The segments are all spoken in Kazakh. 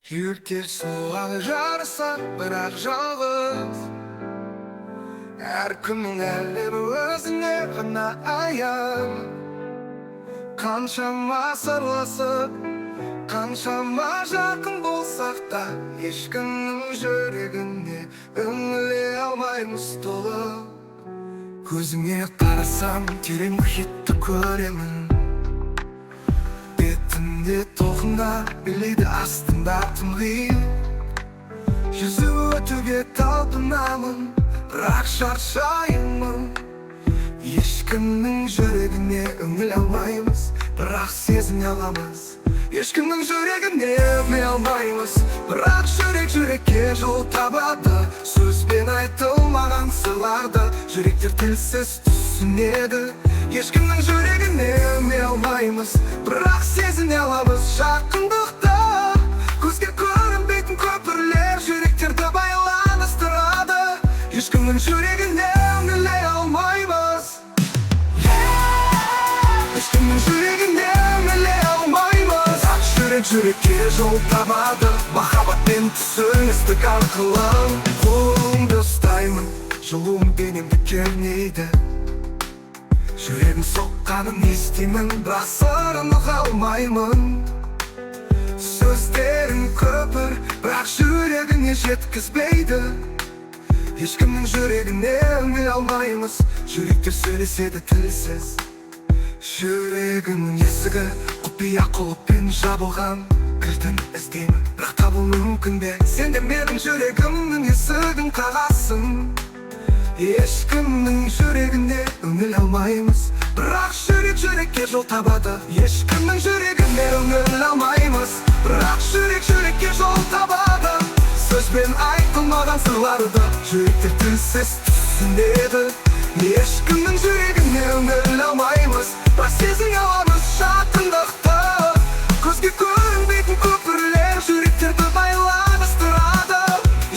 Yürekler suğa жарыса, бірақ жалғыз. Әркімнің әлемі өзіне ғана аян. Қаншама сырласып, қаншама жақын болсақ та, ешкімнің жүрегіне үңіле алмаймыз толық. Көзіңе қарасам, терең мұхитты көремін. Бетінде толқында, билейді астында тұңғиық. Жүзіп өтуге талпынамын, бірақ шаршаймын. Ешкімнің жүрегіне үңіле алмаймыз, бірақ сезіне аламыз. Ешкімнің жүрегіне үңіле алмаймыз, бірақ жүрекке жол табады. Сөзбен айтылмаған сырларды жүректер тілсіз түсінеді. Ешкімнің жүрегіне үңіле алмаймыз, бірақ сезіне аламыз жақындықты. Көзге көрінбейтін көпірлер жүректерді байланыстырады. Ешкімнің жүрегіне үңіле алмаймыз. Ешкімнің жүрегіне үңіле алмаймыз. Ақ жүрекке жол табады. Махаббатпен түсіністік арқылы қолыңды ұстаймын, жылуың денемді кернейді. Жүрегім соққанын естимін, бірақ сырын ұға алмаймын. Сөздерің көпір, бірақ жүрегіне жеткізбейді. Ешкімнің жүрегіне үңіле алмаймыз, жүректер сөйлеседі тілсіз. Жүрегімнің есігі құпия құлыппен жабылған. Кілтін іздеймін, бірақ табу мүмкін бе? Сен де менің жүрегімнің есігін қағасың. Ешкімнің жүрегіне үңіле алмаймыз, бірақ жүрекке жол табады. Ешкімнің жүрегіне үңіле алмаймыз, бірақ жүрекке жол табады. Сөзбен айтылмаған сырларды жүректер тілсіз түсінеді. Ешкімнің жүрегіне үңіле алмаймыз, бірақ сезіне аламыз жақындықты. Көзге көрінбейтін көпірлер жүректерді байланыстырады.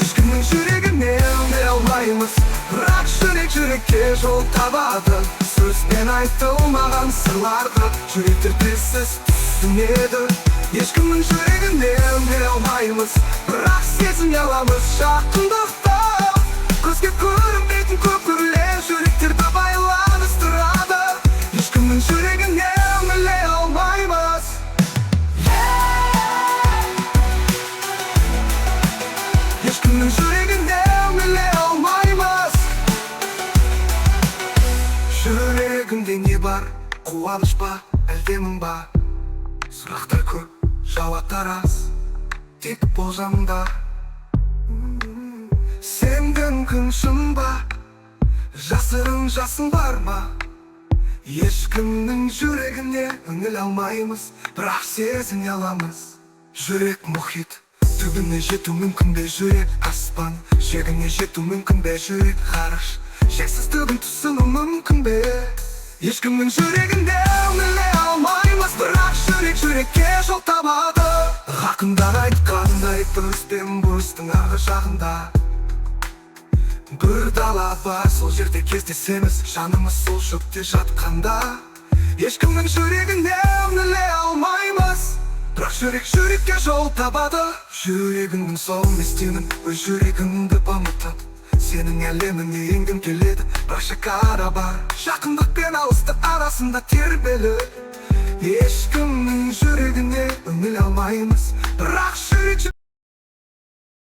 Ешкімнің жүрегіне үңіле алмаймыз, бірақ жүрекке жол табады. Сөзбен айтылмаған сырларды жүректер тілсіз түсінеді. Ешкімнің жүрегіне үңіле алмаймыз, бірақ сезіне аламыз жақындықты. Көзге көрінбейтін көпірлер жүректерді байланыстырады. Ешкімнің жүрегіне үңіле алмаймыз. Ешкімнің жүрегіне үңіле алмаймыз. Жүрегімде не бар? Қуаныш па, әлде мұң ба? Сұрақтар көп, жауаптар аз, тек болжамда. Сендің күн шын ба? Жасырын жасын бар ма? Ешкімнің жүрегіне үңіле алмаймыз, бірақ сезіне аламыз. Жүрек мұхит, түбіне жету мүмкін бе? Жүрек аспан, жегіне жету мүмкін бе? Жүрек ғарыш, шексіздігін түсіну мүмкін бе? Ешкімнің жүрегіне үңіле алмаймыз, бірақ жүрекке жол табады. Ақындар айтқандай дұрыс пен бұрыстың арғы жағында бір дала бар, сол жерде кездесеміз, жанымыз сол шөпте жатқанда. Ешкімнің жүрегіне үңіле алмаймыз, бірақ жүрекке жол табады. Жүрегіңнің соғын естимін, өз жүрегімді ұмытып, сенің әлеміңе енгім келеді, бірақ шекара бар. Жақындық пен алыстық арасында тербеліп, ешкімнің жүрегіне үңіле алмаймыз, бірақ